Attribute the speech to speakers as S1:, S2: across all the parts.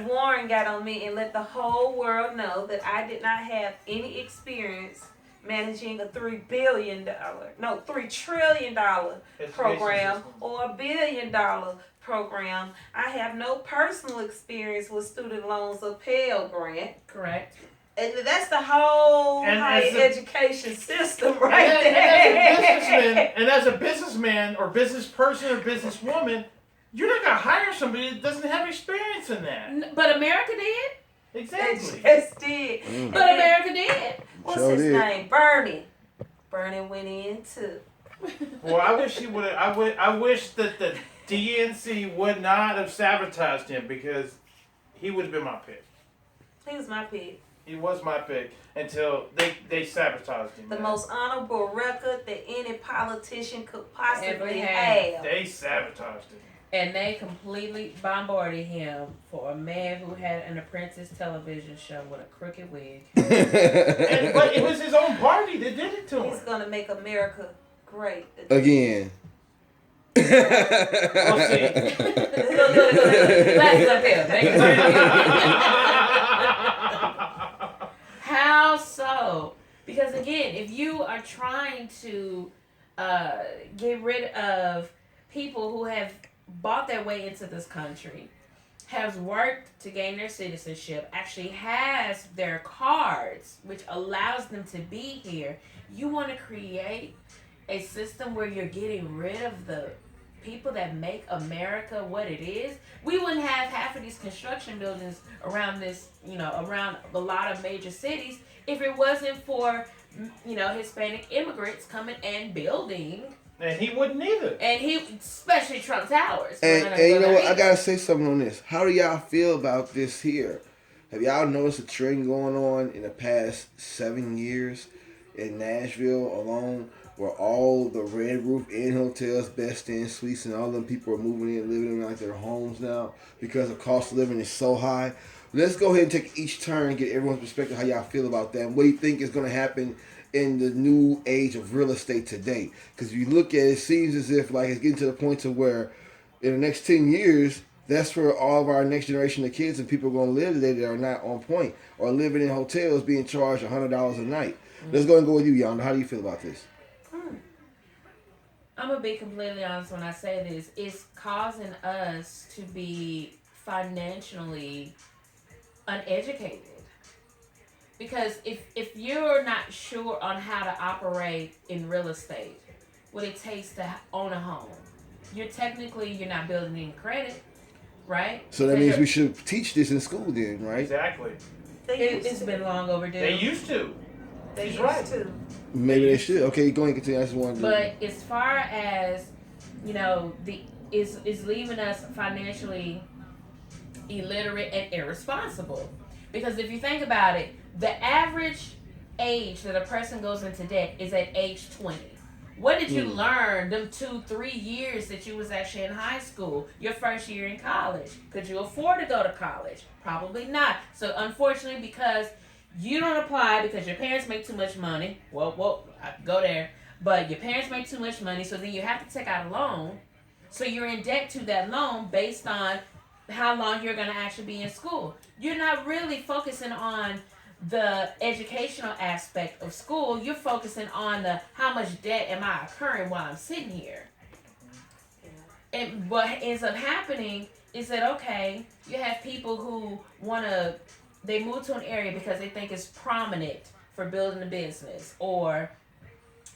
S1: Warren got on me and let the whole world know that I did not have any experience managing a $3 trillion program or $1 billion program. I have no personal experience with student loans or Pell Grant.
S2: Correct.
S1: And that's the whole higher education system right there.
S3: And as a businessman or business person or businesswoman, you're not going to hire somebody that doesn't have experience in that.
S2: But America did.
S3: Exactly.
S1: It did.
S2: But America did.
S1: What's his name? Bernie. Bernie went in too.
S3: Well, I wish he would have. I wish that the DNC would not have sabotaged him, because he would have been my pick.
S1: He was my pick.
S3: He was my pick until they sabotaged him.
S1: The most honorable record that any politician could possibly have.
S3: They sabotaged him.
S2: And they completely bombarded him for a man who had an Apprentice television show with a crooked wig.
S3: But it was his own party that did it to him.
S1: He's going to make America great
S4: again.
S3: We'll see.
S2: How so? Because again, if you are trying to get rid of people who have bought their way into this country, has worked to gain their citizenship, actually has their cards, which allows them to be here, you want to create a system where you're getting rid of the people that make America what it is. We wouldn't have half of these construction buildings around this, around a lot of major cities if it wasn't for, Hispanic immigrants coming and building.
S3: And he wouldn't either.
S2: And especially Trump Towers.
S4: And you know what? I gotta say something on this. How do y'all feel about this here? Have y'all noticed a trend going on in the past 7 years in Nashville alone, where all the Red Roof Inn hotels, Best Inn suites, and all them people are moving in, living in like their homes now because the cost of living is so high? Let's go ahead and take each turn and get everyone's perspective how y'all feel about that. And what do you think is going to happen in the new age of real estate today? Because if you look at it, it seems as if like it's getting to the point to where in the next 10 years, that's where all of our next generation of kids and people are going to live today that are not on point or living in hotels being charged $100 a night. Mm-hmm. Let's go and go with you, Yonda. How do you feel about this?
S2: I'm going to be completely honest when I say this. It's causing us to be financially uneducated. Because if you're not sure on how to operate in real estate, what it takes to own a home, you're not building any credit, right?
S4: So that means we should teach this in school then, right?
S3: Exactly.
S2: It's been long overdue.
S3: They used to.
S1: He's right too.
S4: Maybe they should. Okay, go ahead and continue. I just wanted to.
S2: But as far as is leaving us financially illiterate and irresponsible. Because if you think about it, the average age that a person goes into debt is at age 20. What did you learn them 2-3 years that you was actually in high school, your first year in college? Could you afford to go to college? Probably not. So unfortunately, because you don't apply because your parents make too much money. Well, I go there. But your parents make too much money, so then you have to take out a loan. So you're in debt to that loan based on how long you're going to actually be in school. You're not really focusing on the educational aspect of school. You're focusing on the how much debt am I incurring while I'm sitting here. And what ends up happening is that, okay, you have people who they move to an area because they think it's prominent for building a business, or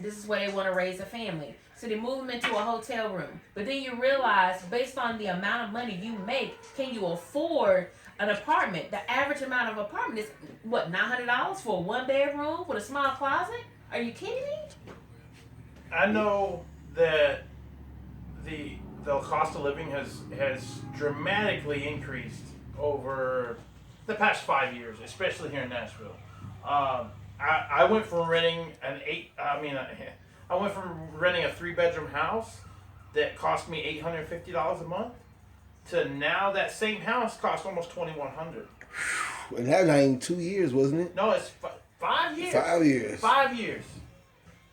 S2: this is where they want to raise a family. So they move them into a hotel room. But then you realize, based on the amount of money you make, can you afford an apartment? The average amount of apartment is, $900 for a one-bedroom with a small closet? Are you kidding me?
S3: I know that the cost of living has dramatically increased over the past 5 years, especially here in Nashville. I went from renting I went from renting a 3-bedroom house that cost me $850 a month to now that same house costs almost $2,100.
S4: And that was not even 2 years, wasn't it?
S3: No, it's 5 years.
S4: 5 years.
S3: 5 years.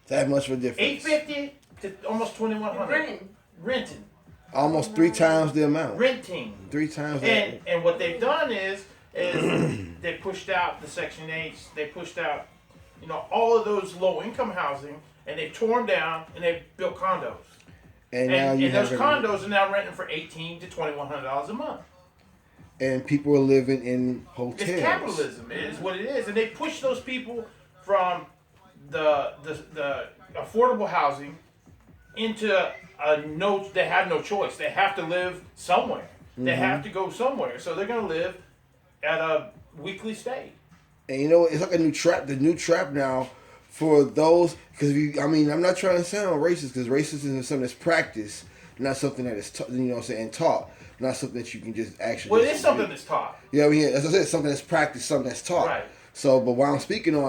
S4: That much of a difference.
S3: $850 to almost $2,100.
S1: Renting.
S4: Almost 3 times the amount.
S3: renting.
S4: 3 times that.
S3: And what they've done is they pushed out the Section 8s. They pushed out, all of those low income housing, and they've torn down and they've built condos.
S4: And now you
S3: those
S4: have
S3: condos are now renting for $1,800 to $2,100 a month.
S4: And people are living in hotels.
S3: It's capitalism. It is what it is, and they push those people from the affordable housing into they have no choice. They have to live somewhere. They have to go somewhere. So they're going to live at a weekly stay.
S4: And it's like a new trap. The new trap now for those, because I'm not trying to sound racist, because racism is something that's practiced, not something that is taught. Not something that you can just actually.
S3: Well, it is something that's taught.
S4: Yeah, as I said, something that's practiced, something that's taught.
S3: Right.
S4: So, but while I'm just speaking on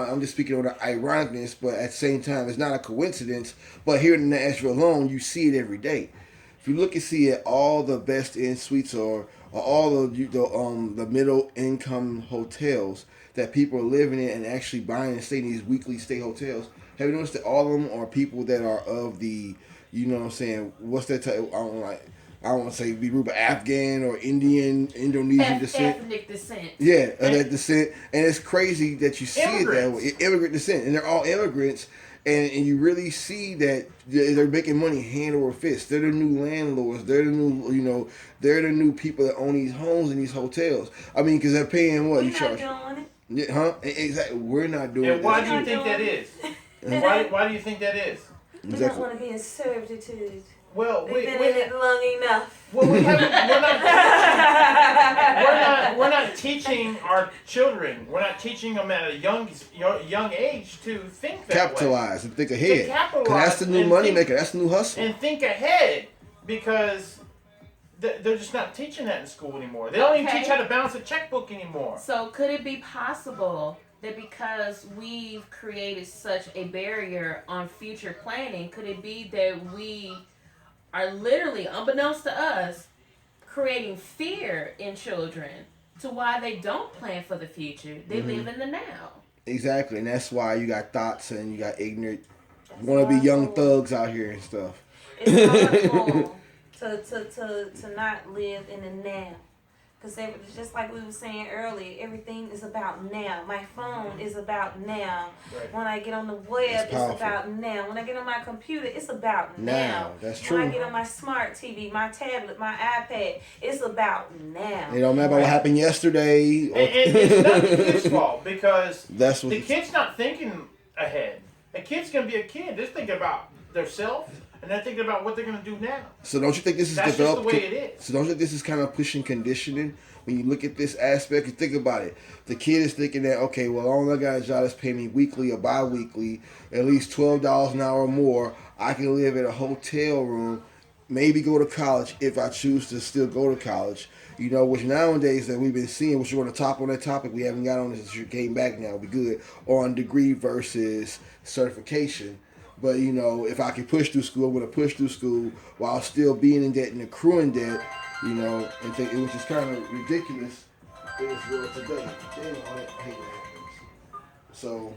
S4: the ironicness, but at the same time, it's not a coincidence. But here in Nashville alone, you see it every day. If you look and see at all the best in suites or all of the middle income hotels that people are living in and actually buying and staying in these weekly stay hotels, have you noticed that all of them are people that are of the, what's that type? I don't want to say be rude, but Afghan or Indonesian descent.
S2: Ethnic descent.
S4: Yeah, that descent. And it's crazy that you see it that way. Immigrant descent. And they're all immigrants. And you really see that they're making money hand over fist. They're the new landlords. They're the new, they're the new people that own these homes and these hotels. I mean, because they're paying what?
S1: We're
S4: You charge.
S1: not doing it.
S4: Yeah, huh? Exactly. We're not doing it.
S3: And why do you think that is? Why do you think that is?
S1: We don't want to be in servitude.
S3: Well,
S1: We've been in it long enough.
S3: Well, we're not teaching our children. We're not teaching them at a young age to think that
S4: capitalize
S3: way.
S4: and think ahead.
S3: To capitalize.
S4: That's the new money maker. That's the new hustle.
S3: And think ahead, because they're just not teaching that in school anymore. They don't even teach how to balance a checkbook anymore.
S2: So could it be possible that because we've created such a barrier on future planning, could it be that we are literally, unbeknownst to us, creating fear in children to why they don't plan for the future? They live in the now.
S4: Exactly, and that's why you got thoughts and you got ignorant, wannabe young thugs out here and stuff.
S1: It's horrible to not live in the now. Because just like we were saying earlier, everything is about now. My phone is about now.
S3: Right.
S1: When I get on the web, it's about now. When I get on my computer, it's about now.
S4: That's true.
S1: When I get on my smart TV, my tablet, my iPad, it's about now.
S4: It don't matter about what happened yesterday.
S3: And it's not the kid's fault, because the kid's not thinking ahead. A kid's going to be a kid. They're thinking about themselves. And they're thinking about what they're going to do now.
S4: So don't you think this is
S3: That's
S4: developed?
S3: Just the way it is.
S4: So don't you think this is kind of pushing conditioning? When you look at this aspect and think about it, the kid is thinking that, okay, well, all I got a job that's paying me weekly or bi-weekly, at least $12 an hour or more. I can live in a hotel room, maybe go to college if I choose to still go to college. Which nowadays that we've been seeing, which you're on the top on that topic, we haven't got on this, you came back now, be good, on degree versus certification. But, if I can push through school, I'm going to push through school while still being in debt and accruing debt, which is kind of ridiculous in this world today. I hate that. So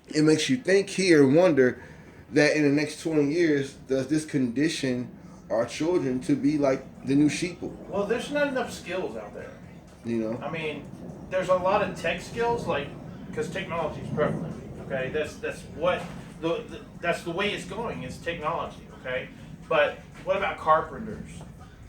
S4: it makes you think here and wonder that in the next 20 years, does this condition our children to be like the new sheeple?
S3: Well, there's not enough skills out there.
S4: I
S3: mean, there's a lot of tech skills, because technology is prevalent. Okay, that's what. That's the way it's going. It's technology, okay? But what about carpenters?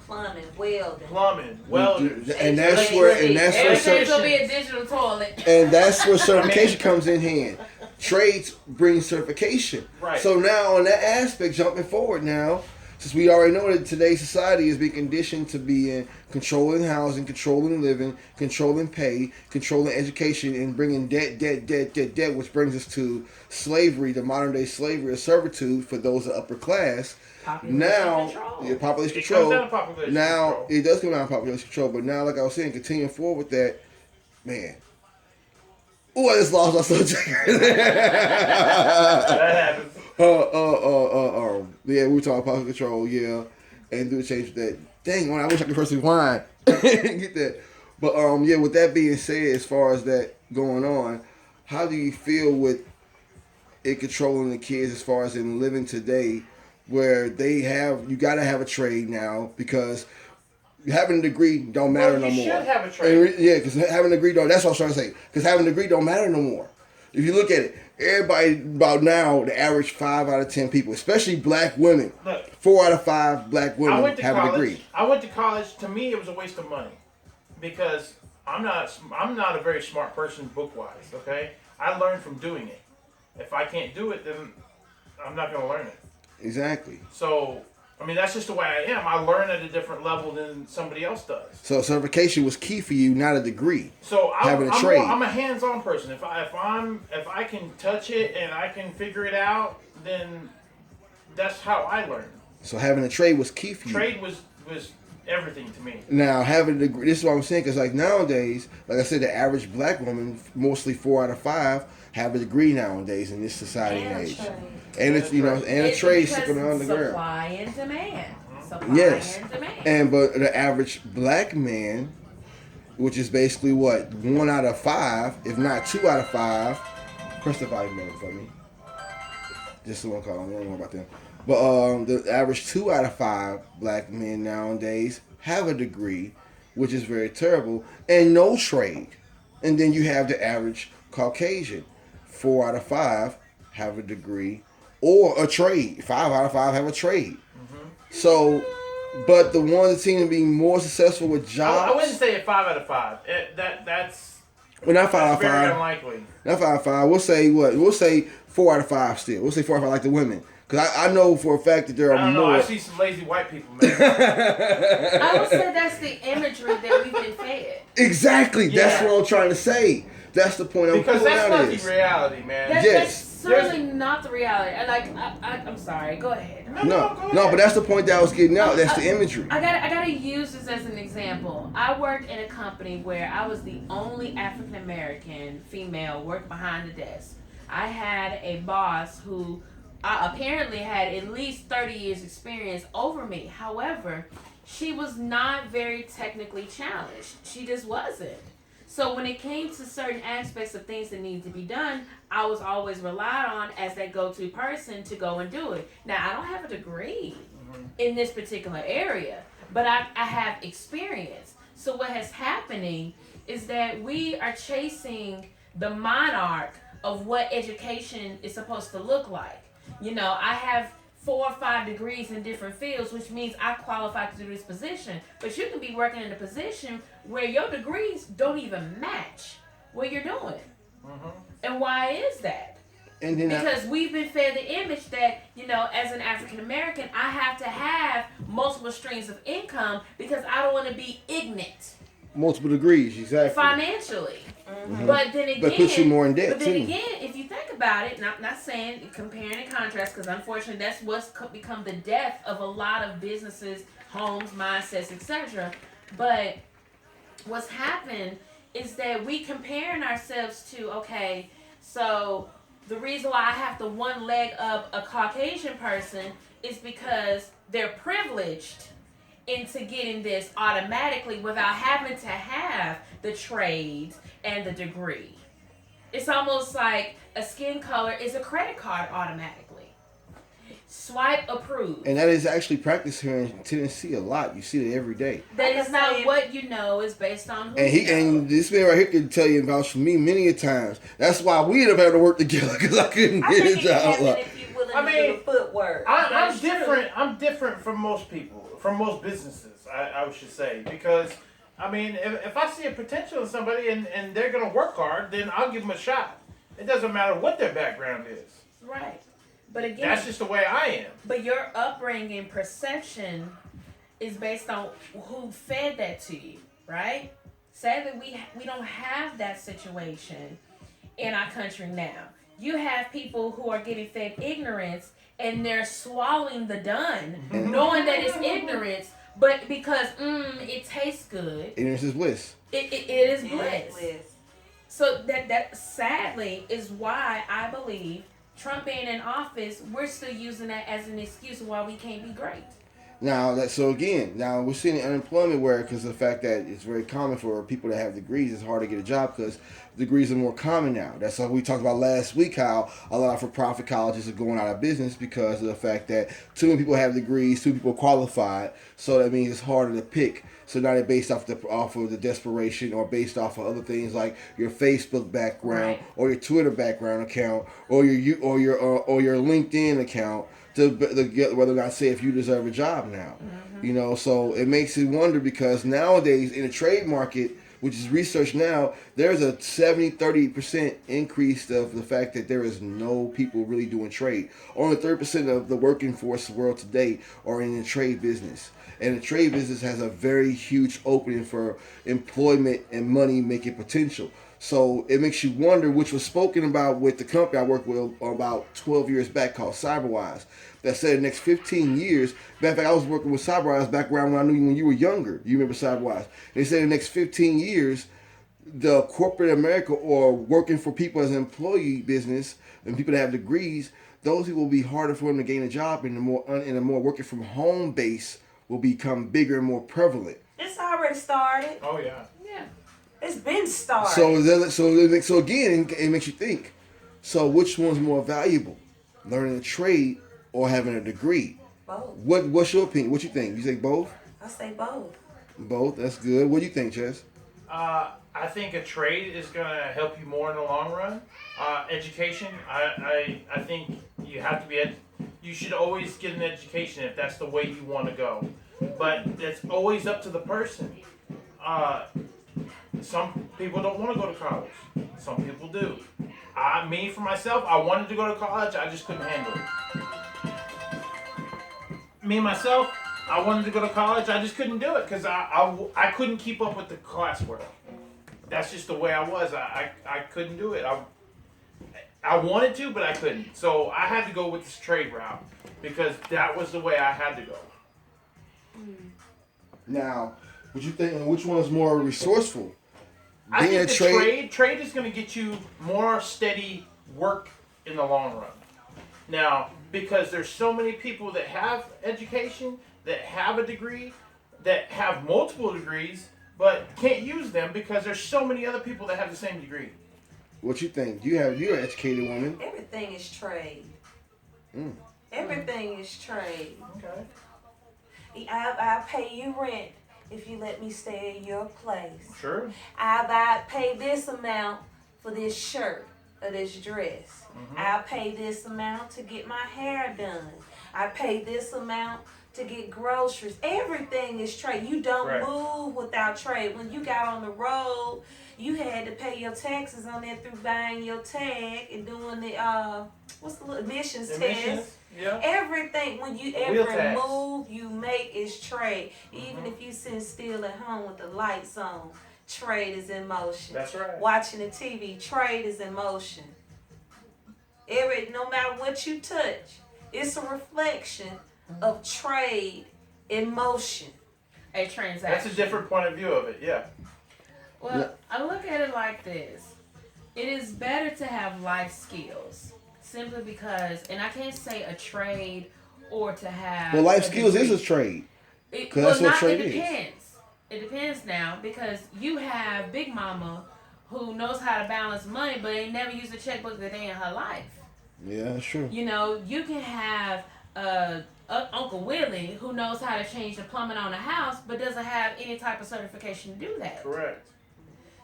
S1: Plumbing,
S3: welders.
S4: And that's where
S2: Everything's gonna be a digital toilet.
S4: And that's where certification comes in hand. Trades bring certification.
S3: Right.
S4: So now on that aspect, jumping forward now, since we already know that today's society is being conditioned to be in controlling housing, controlling living, controlling pay, controlling education, and bringing debt, which brings us to slavery, the modern day slavery or servitude for those of the upper class.
S2: Population
S4: control. Population control.
S3: It comes down to population control.
S4: It does come down to population control, but now, like I was saying, continuing forward with that, man. Oh, I just lost my subject.
S3: That happens.
S4: Yeah, we were talking about control, yeah, and do a change with that. Dang, man, I wish I could press rewind. Get that. But yeah, with that being said, as far as that going on, how do you feel with it controlling the kids as far as in living today? where you got to have a trade now because having a degree don't matter no more.
S3: You should have a trade.
S4: Yeah, because having a degree don't. That's what I was trying to say. Because having a degree don't matter no more. If you look at it, everybody about now, the average 5 out of 10 people, especially black women,
S3: Look,
S4: 4 out of 5 black women have a degree.
S3: I went to college. To me, it was a waste of money because I'm not a very smart person book wise. Okay, I learned from doing it. If I can't do it, then I'm not going to learn it.
S4: Exactly.
S3: So, I mean, that's just the way I am. I learn at a different level than somebody else does.
S4: So certification was key for you, not a degree.
S3: So
S4: having a trade.
S3: I'm a hands-on person. If I can touch it and I can figure it out, then that's how I learn.
S4: So having a trade was key for you.
S3: Trade was everything to me.
S4: Now having a degree, this is what I'm saying, because like nowadays, like I said, the average black woman, mostly 4 out of 5, have a degree nowadays in this society and age. And it's a trade sitting on the ground.
S2: Supply and demand.
S4: Yes.
S2: And demand.
S4: And but the average black man, which is basically what, 1 out of 5, if not 2 out of 5. Press the volume button for me. Just the one call. I don't know about them. But the average 2 out of 5 black men nowadays have a degree, which is very terrible, and no trade. And then you have the average Caucasian, 4 out of 5 have a degree or a trade. 5 out of 5 have a trade. Mm-hmm. So, but the ones that seem to be more successful with jobs.
S3: I wouldn't say 5 out of 5. That's
S4: not 5 out of 5.
S3: Very unlikely.
S4: Not 5 out of 5. We'll say what? We'll say 4 out of 5 still. We'll say 4 out of 5 like the women. Because I know for a fact that there are more.
S3: I see some lazy white people, man.
S2: I would say that's the imagery that we've been fed.
S4: Exactly. Yeah. That's what I'm trying to say. That's the point I'm pulling out.
S3: Because that's not the reality, man.
S2: That's certainly not the reality. I'm sorry. Go ahead.
S4: No, but that's the point that I was getting out. That's the imagery.
S2: I gotta use this as an example. I worked in a company where I was the only African American female working behind the desk. I had a boss who apparently had at least 30 years experience over me. However, she was not very technically challenged. She just wasn't. So when it came to certain aspects of things that needed to be done, I was always relied on as that go-to person to go and do it. Now, I don't have a degree in this particular area, but I have experience. So what has happening is that we are chasing the monarch of what education is supposed to look like. I have 4 or 5 degrees in different fields, which means I qualify to do this position. But you can be working in a position where your degrees don't even match what you're doing. Mm-hmm. And why is that? Because we've been fed the image that, as an African American, I have to have multiple streams of income because I don't want to be ignorant.
S4: Multiple degrees, exactly.
S2: Financially. Mm-hmm. But then again,
S4: that puts you more in debt.
S2: But then again, if you think about it, not saying comparing and contrast, because unfortunately that's what's become the death of a lot of businesses, homes, mindsets, etc. But what's happened is that we comparing ourselves to, okay, so the reason why I have to one leg up a Caucasian person is because they're privileged into getting this automatically without having to have the trades and the degree. It's almost like a skin color is a credit card automatically. Swipe approved.
S4: And that is actually practiced here in Tennessee a lot. You see it every day.
S2: That is not what you know, is based on who
S4: and this man right here can tell you about for me many a times. That's why we ended up having to work together because I couldn't get a job.
S1: Footwork.
S3: I'm different. I'm different from most people, from most businesses. I should say, because if I see a potential in somebody and they're gonna work hard, then I'll give them a shot. It doesn't matter what their background is.
S2: Right. But again,
S3: that's just the way I am.
S2: But your upbringing perception is based on who fed that to you, right? Sadly, we don't have that situation in our country now. You have people who are getting fed ignorance and they're swallowing the done, knowing that it's ignorance, but because it tastes good.
S4: Ignorance is bliss.
S2: It is bliss. So that sadly is why I believe Trump being in office, we're still using that as an excuse why we can't be great.
S4: Now we're seeing unemployment where, because of the fact that it's very common for people to have degrees, it's hard to get a job because degrees are more common now. That's what we talked about last week, how a lot of for-profit colleges are going out of business because of the fact that too many people have degrees, too many people are qualified, so that means it's harder to pick. So now they're based off of the desperation, or based off of other things like your Facebook background, or your Twitter background account, or your LinkedIn account, to get whether or not say if you deserve a job now. So it makes you wonder, because nowadays in the trade market, which is research now, there's a 30% increase of the fact that there is no people really doing trade. Only 30% of the working force world today are in the trade business. And the trade business has a very huge opening for employment and money making potential. So it makes you wonder, which was spoken about with the company I worked with about 12 years back called CyberWise, that said the next 15 years, matter of fact, I was working with CyberWise back around when I knew you when you were younger. You remember CyberWise? They said the next 15 years, the corporate America, or working for people as an employee business and people that have degrees, those people will be harder for them to gain a job, and the more working from home base will become bigger and more prevalent.
S1: It's already started.
S3: Oh yeah.
S2: Yeah.
S1: It's been started.
S4: So again, it makes you think. So which one's more valuable, learning a trade or having a degree?
S1: Both.
S4: What's your opinion? What you think? You say both?
S1: I say both.
S4: Both. That's good. What do you think, Chess?
S3: I think a trade is going to help you more in the long run. Education, I think you have to be you should always get an education if that's the way you want to go. But it's always up to the person. Some people don't want to go to college. Some people do. Me, for myself, I wanted to go to college. I just couldn't handle it. Me, myself, I wanted to go to college. I just couldn't do it because I couldn't keep up with the classwork. That's just the way I was. I couldn't do it. I wanted to, but I couldn't. So I had to go with this trade route because that was the way I had to go.
S4: Now, what you think? Which one is more resourceful?
S3: I think the trade is going to get you more steady work in the long run. Now, because there's so many people that have education, that have a degree, that have multiple degrees, but can't use them because there's so many other people that have the same degree.
S4: What you think? You're an educated woman.
S1: Everything is trade. Everything is trade.
S3: Okay.
S1: I'll pay you rent if you let me stay in your place.
S3: Sure.
S1: I'll pay this amount for this shirt or this dress. I'll pay this amount to get my hair done. I pay this amount to get groceries. Everything is trade. You don't move without trade. When you got on the road, you had to pay your taxes on that through buying your tag and doing the emissions test.
S3: Yeah.
S1: Everything, when you every move you make is trade. Even if you sit still at home with the lights on, trade is in motion.
S3: That's right.
S1: Watching the TV, trade is in motion. No matter what you touch, it's a reflection of trade in motion.
S2: A transaction.
S3: That's a different point of view of it, yeah.
S2: Well, I look at it like this. It is better to have life skills. Simply because, and I can't say a trade or to have...
S4: Well, life skills is a trade. Because that's what trade is.
S2: It depends. It depends now because you have Big Mama who knows how to balance money but ain't never used a checkbook a day in her life.
S4: Yeah, that's true.
S2: You know, you can have Uncle Willie who knows how to change the plumbing on a house but doesn't have any type of certification to do that.
S3: Correct.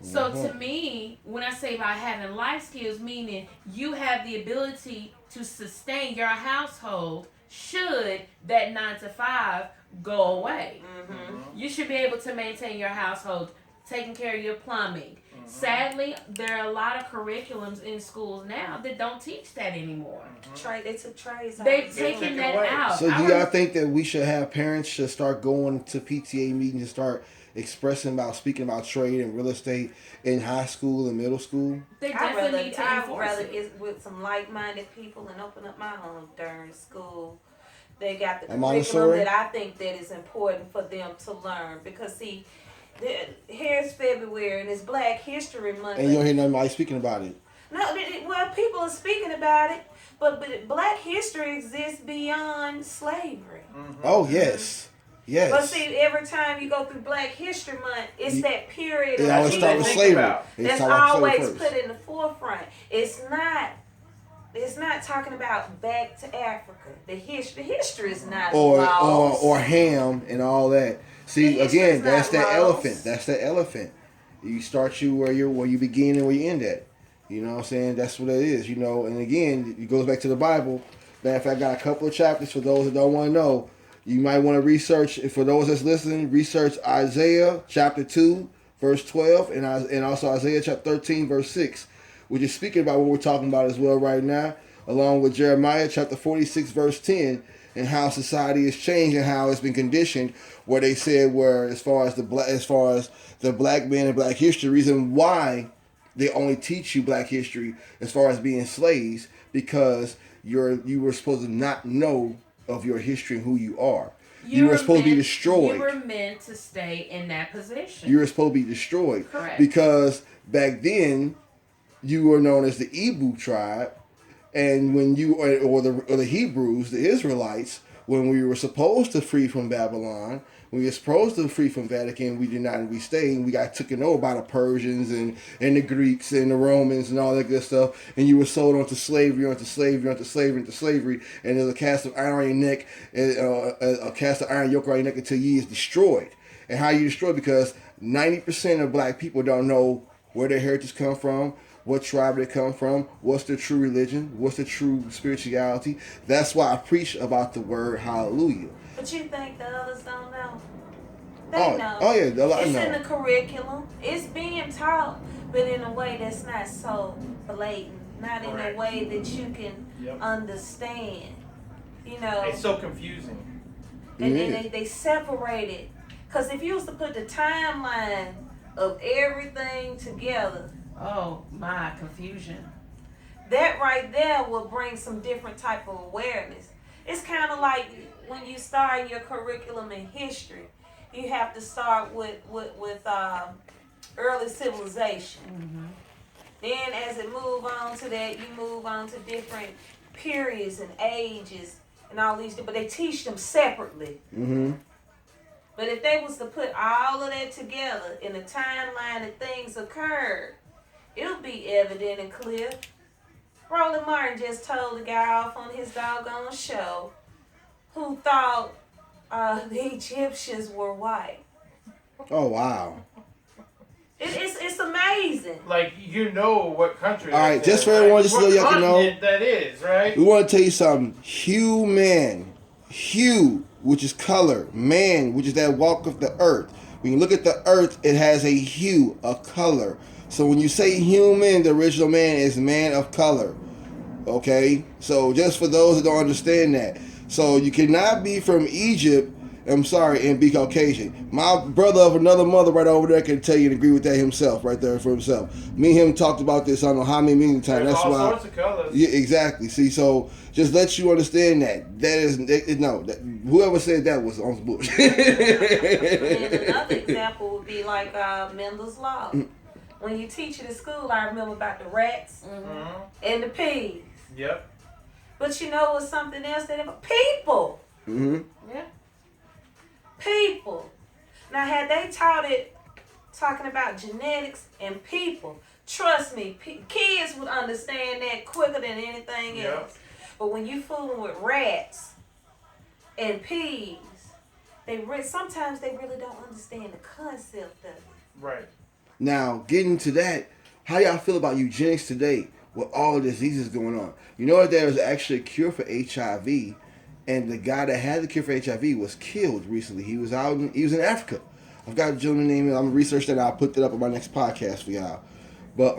S2: So to me, when I say about having life skills, meaning you have the ability to sustain your household should that 9 to 5 go away. You should be able to maintain your household, taking care of your plumbing. Sadly, there are a lot of curriculums in schools now that don't teach that anymore.
S1: They took trades out.
S2: They've taken that out.
S4: So do y'all think that we should have parents should start going to PTA meetings and start speaking about trade and real estate in high school and middle school?
S2: They definitely need to
S1: I'd
S2: enforce
S1: rather
S2: it.
S1: get with some like-minded people and open up my own darn school. They got the curriculum
S4: Montessori?
S1: that I think that is important for them to learn. Because see, here's February and it's Black History Month.
S4: And you don't hear nobody speaking about it.
S1: No, well, people are speaking about it, but Black history exists beyond slavery.
S4: Oh, yes. Yes.
S1: But see, every time you go through Black History Month, it's that period
S4: They
S1: of
S4: always start with
S3: think
S4: slavery.
S3: about.
S4: They
S1: that's
S4: start with slavery
S1: always
S4: first.
S1: put in the forefront. It's not talking about back to Africa. The history is not lost.
S4: or Ham and all that. See,
S1: The history
S4: again,
S1: is
S4: that's
S1: not
S4: that
S1: lost.
S4: elephant. That's that elephant. You start where you begin and where you end at. You know what I'm saying? That's what it is. You know, and again, it goes back to the Bible. Matter of fact, I got a couple of chapters for those that don't want to know. You might want to research. For those that's listening, research Isaiah chapter 2, verse 12, and also Isaiah chapter 13, verse 6, which is speaking about what we're talking about as well right now, along with Jeremiah chapter 46, verse 10, and how society has changed and how it's been conditioned. Where they said, where as far as the black man and black history, reason why they only teach you black history as far as being slaves, because you were supposed to not know of your history and who you are. You were supposed to be destroyed.
S2: You were meant to stay in that position.
S4: You were supposed to be destroyed.
S2: Correct.
S4: Because back then, you were known as the Ibu tribe, and when you or the Hebrews, the Israelites, when we were supposed to free from Babylon, when we were supposed to free from Vatican, we did not, and we stayed, and we got taken over by the Persians and the Greeks and the Romans and all that good stuff, and you were sold onto slavery, and there's a cast of iron on your neck, a cast of iron yoke on your neck until ye is destroyed. And how you destroy? Because 90% of black people don't know where their heritage come from, what tribe they come from, what's their true religion, what's their true spirituality. That's why I preach about the word hallelujah.
S1: But you think the others don't know? They know.
S4: Oh yeah, a lot
S1: it's
S4: know.
S1: in the curriculum. It's being taught, but in a way that's not so blatant, not in a way that you can understand. You know,
S3: it's so confusing.
S1: And then they separate it. Because if you was to put the timeline of everything together,
S2: oh my, confusion.
S1: That right there will bring some different type of awareness. It's kind of like when you start your curriculum in history, you have to start with early civilization.
S2: Mm-hmm.
S1: Then as it move on to that, you move on to different periods and ages and all these, but they teach them separately.
S4: Mm-hmm.
S1: But if they was to put all of that together in a timeline that things occurred, it'll be evident and clear. Roland Martin just told the guy off on his doggone show who thought the Egyptians were white.
S4: Oh, wow.
S1: It's amazing.
S3: Like, you know what country.
S4: All right, just for everyone, just so y'all can know.
S3: That is, right?
S4: We want to tell you something. Hue, which is color. Man, which is that walk of the earth. When you look at the earth, it has a hue, a color. So when you say human, the original man is man of color. Okay? So just for those that don't understand that. So you cannot be from Egypt, I'm sorry, and be Caucasian. My brother of another mother right over there can tell you and agree with that himself, right there for himself. Me and him talked about this I don't know how many times.
S3: There's
S4: That's
S3: all
S4: why.
S3: Sorts of colors.
S4: Yeah, exactly. See, so just let you understand that. Whoever said that was on bullshit.
S1: And another example would be like Mendel's Law. When you teach it at school, I remember about the rats and the pigs.
S3: Yep.
S1: But you know what's something else that people.
S4: Mm-hmm.
S2: Yeah.
S1: People. Now, had they taught it talking about genetics and people, trust me, kids would understand that quicker than anything else. But when you fooling with rats and pigs, sometimes they really don't understand the concept of it.
S3: Right.
S4: Now, getting to that, how y'all feel about eugenics today with all the diseases going on? You know that there was actually a cure for HIV, and the guy that had the cure for HIV was killed recently. He was in Africa. I've got a gentleman name. I'm gonna research that. I'll put that up on my next podcast for y'all. But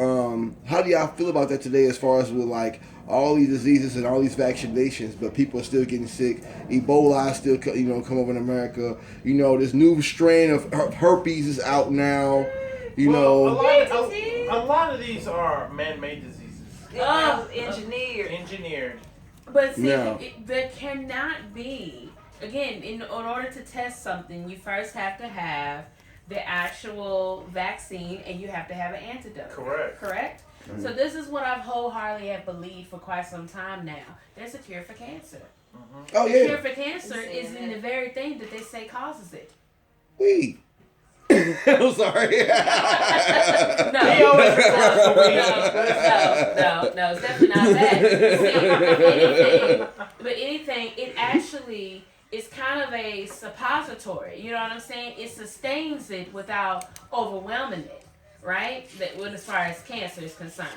S4: how do y'all feel about that today, as far as with like all these diseases and all these vaccinations, but people are still getting sick? Ebola is still come over in America. This new strain of herpes is out now.
S3: A lot of these are man-made diseases. Engineered.
S2: But see, there cannot be. Again, in order to test something, you first have to have the actual vaccine, and you have to have an antidote. Correct? Mm-hmm. So this is what I've wholeheartedly have believed for quite some time now. There's a cure for cancer.
S4: Oh
S2: The cure
S4: yeah,
S2: for cancer is in the very thing that they say causes it.
S4: weed. I'm sorry.
S2: No,
S3: He always records the weed.
S2: no, it's definitely not that. But anything, it actually is kind of a suppository. You know what I'm saying? It sustains it without overwhelming it, right? That when as far as cancer is concerned,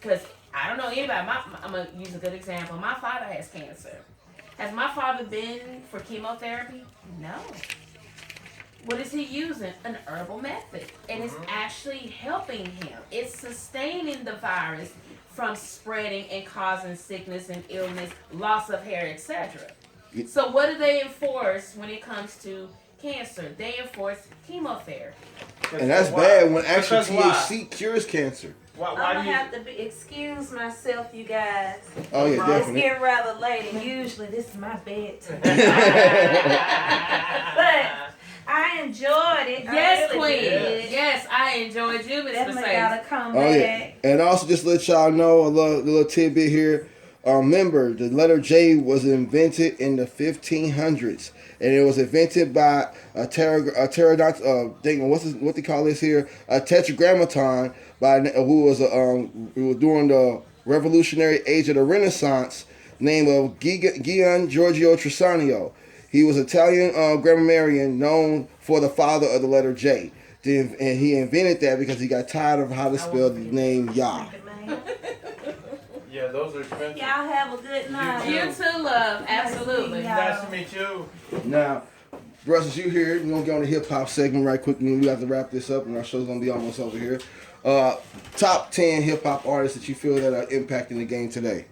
S2: because I don't know anybody. I'm gonna use a good example. My father has cancer. Has my father been for chemotherapy? No. What is he using? An herbal method. And it's actually helping him. It's sustaining the virus from spreading and causing sickness and illness, loss of hair, etc. So what do they enforce when it comes to cancer? They enforce chemotherapy.
S4: And that's bad when actually THC cures cancer.
S3: Why
S1: I'm
S3: do
S1: gonna
S3: you?
S1: have to excuse myself, you guys.
S4: Oh yeah,
S1: It's
S4: definitely.
S1: getting rather late, and usually this is my bedtime. But I enjoyed it.
S2: Yes,
S1: I really
S2: Queen.
S1: did.
S2: Yes, I enjoyed you, Miss
S1: Definitely
S2: Mercedes.
S1: gotta come
S4: Oh
S1: back.
S4: yeah, and also just let y'all know a little tidbit here. Remember, the letter J was invented in the 1500s, and it was invented by a pterodont. What they call this here? A tetragrammaton who was during the revolutionary age of the Renaissance, name of Gian Giorgio Tresanio. He was Italian grammarian known for the father of the letter J. And he invented that because he got tired of how to spell the name Yah.
S3: Yeah, those are expensive.
S1: Y'all have a good night.
S2: You too, love. Absolutely.
S3: Nice to meet you.
S4: Now, Russ, you here? We're gonna get on the hip hop segment right quick, and then we have to wrap this up, and our show's gonna be almost over here. Top 10 hip hop artists that you feel that are impacting the game today.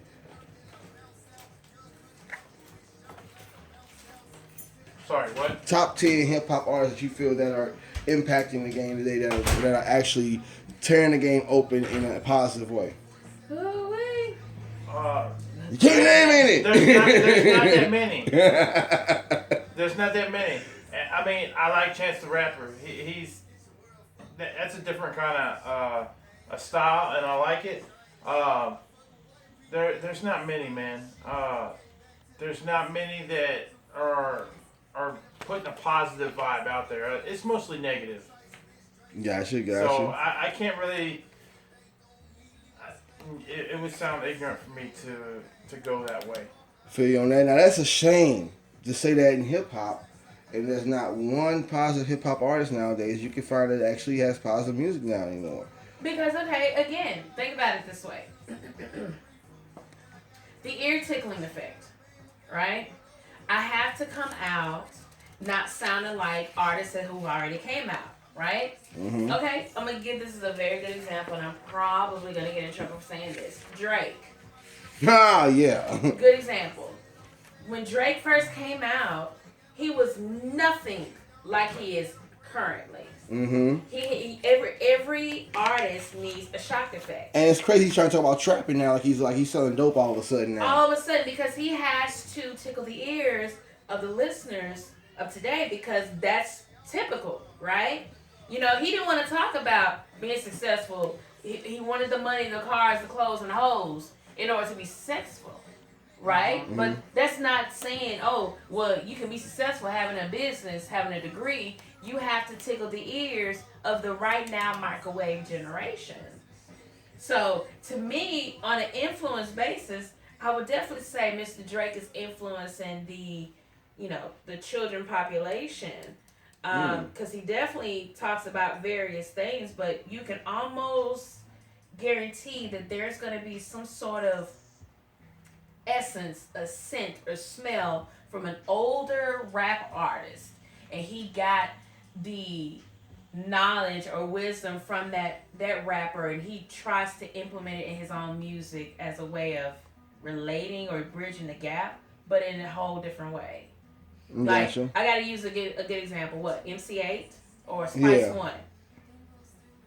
S3: Sorry, what?
S4: Top 10 hip hop artists that you feel that are impacting the game today, that are actually tearing the game open in a positive way.
S2: Ooh-wee.
S4: You can't name any.
S3: There's not that many. There's not that many. I mean, I like Chance the Rapper. That's a different kind of a style, and I like it. There's not many, man. There's not many that are putting a positive vibe out there. It's mostly negative.
S4: Gotcha.
S3: So I can't really. It would sound ignorant for me to go that way.
S4: Feel you on that. Now that's a shame to say that in hip hop, and there's not one positive hip hop artist nowadays you can find that actually has positive music now anymore.
S2: Because, okay, again, think about it this way. The ear tickling effect, right? I have to come out not sounding like artists who already came out, right?
S4: Mm-hmm.
S2: Okay, I'm going to give this as a very good example, and I'm probably going to get in trouble for saying this. Drake.
S4: Ah, yeah.
S2: Good example. When Drake first came out, he was nothing like he is currently.
S4: Mm-hmm.
S2: Every artist needs a shock effect.
S4: And it's crazy he's trying to talk about trapping now, like he's selling dope all of a sudden now.
S2: All of a sudden, because he has to tickle the ears of the listeners of today, because that's typical, right? You know, he didn't want to talk about being successful. He wanted the money, the cars, the clothes, and the hoes in order to be successful, right?
S4: Mm-hmm.
S2: But that's not saying, oh, well, you can be successful having a business, having a degree. You have to tickle the ears of the right now microwave generation. So, to me, on an influence basis, I would definitely say Mr. Drake is influencing the children population. Because he definitely talks about various things, but you can almost guarantee that there's going to be some sort of essence, a scent, or smell from an older rap artist. And he got the knowledge or wisdom from that rapper, and he tries to implement it in his own music as a way of relating or bridging the gap, but in a whole different way.
S4: Gotcha.
S2: Like, I gotta use a good example. What, MC8 or Spice One?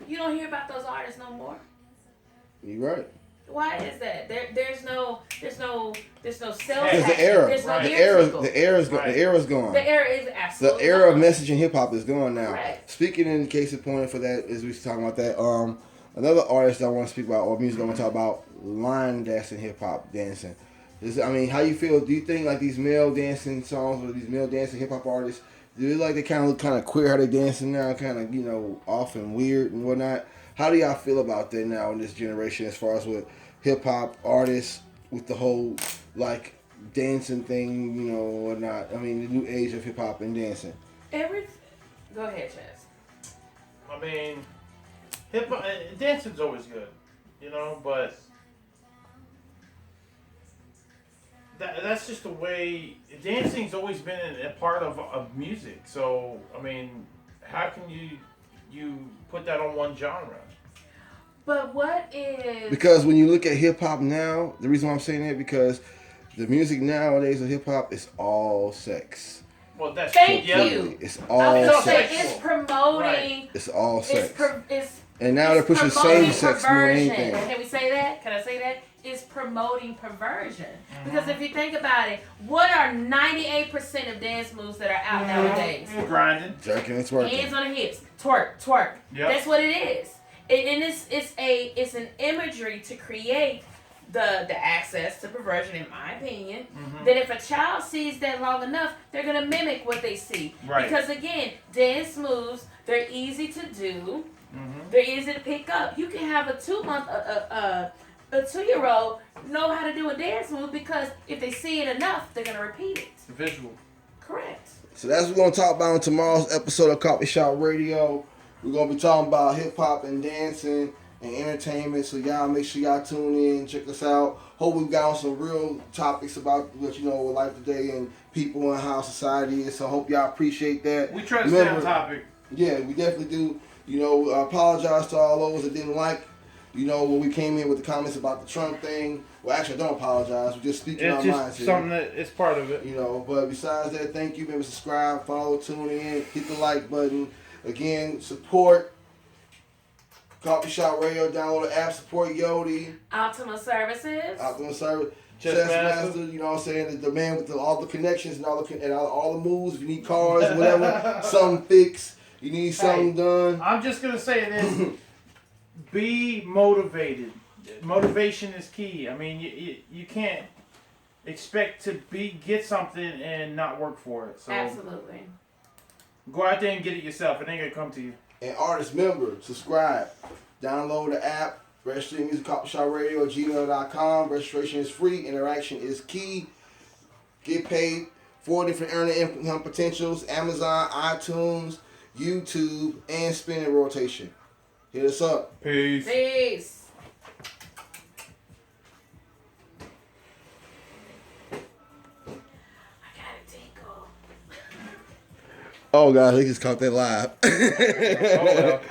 S2: You don't hear about those artists no more.
S4: You're right.
S2: Why is that? There's no sales.
S4: Because the era,
S2: There's no
S4: the era is gone.
S2: The era is absolutely
S4: The era of
S2: gone.
S4: messaging hip hop is gone now.
S2: Right.
S4: Speaking in case of point for that, as we was talking about that, another artist I want to speak about, or music I want to talk about, line dancing hip hop dancing. I mean, how you feel? Do you think like these male dancing songs or these male dancing hip hop artists, do you like they kind of look kind of queer how they dancing now, kind of off and weird and whatnot? How do y'all feel about that now in this generation as far as with hip hop artists with the whole like dancing thing, whatnot? I mean, the new age of hip hop and dancing.
S2: Go ahead, Chaz.
S3: I mean, hip hop dancing's always good, but that's just the way dancing's always been a part of music. So I mean, how can you put that on one genre?
S2: But what is...
S4: Because when you look at hip hop now, the reason why I'm saying that because the music nowadays of hip hop is all sex.
S3: Well, that's
S2: Thank
S3: true.
S2: you.
S4: It's all sex.
S2: It's promoting.
S3: Right.
S4: It's all sex.
S2: It's
S4: and now they're pushing same sex more than anything.
S2: Can we say that? Can I say that? It's promoting perversion. Because if you think about it, what are 98% of dance moves that are out nowadays?
S3: Grinding,
S4: jerking, and twerking.
S2: Hands on the hips, twerk. Yep. That's what it is. And it's an imagery to create the access to perversion, in my opinion. That if a child sees that long enough, they're gonna mimic what they see.
S3: Right.
S2: Because again, dance moves, they're easy to do. They're easy to pick up. You can have a 2-year-old know how to do a dance move because if they see it enough, they're gonna repeat it.
S3: visual.
S2: Correct.
S4: So that's what we're gonna talk about on tomorrow's episode of Coffee Shop Radio. We're gonna be talking about hip hop and dancing and entertainment. So y'all make sure y'all tune in, check us out. Hope we've got on some real topics about what life today and people and how society is. So hope y'all appreciate that.
S3: We try to stay on topic.
S4: Yeah, we definitely do. Apologize to all those that didn't like, when we came in with the comments about the Trump thing. Well, actually, I don't apologize. We're just speaking our minds here.
S3: It's just something that is part of it.
S4: But besides that, thank you. Remember, subscribe, follow, tune in, hit the like button. Again, support Coffee Shop Radio. Download the app. Support Yodi.
S2: Optimal Services.
S4: Chess Master. You know what I'm saying? The man with all the connections and all the moves. If you need cars, whatever, something fixed. You need something done.
S3: I'm just gonna say this: be motivated. Motivation is key. I mean, you can't expect to get something and not work for it. So
S2: Absolutely.
S3: Go out there and get it yourself. It ain't gonna come to you.
S4: And artist member, subscribe, download the app, register your music, Coffee Shop Radio, gmail.com. Registration is free. Interaction is key. Get paid. 4 different earning income potentials: Amazon, iTunes, YouTube, and spinning rotation. Hit us up.
S3: Peace.
S2: Peace. I got a tinkle.
S4: Oh, God, he just caught that live.
S3: Oh, well.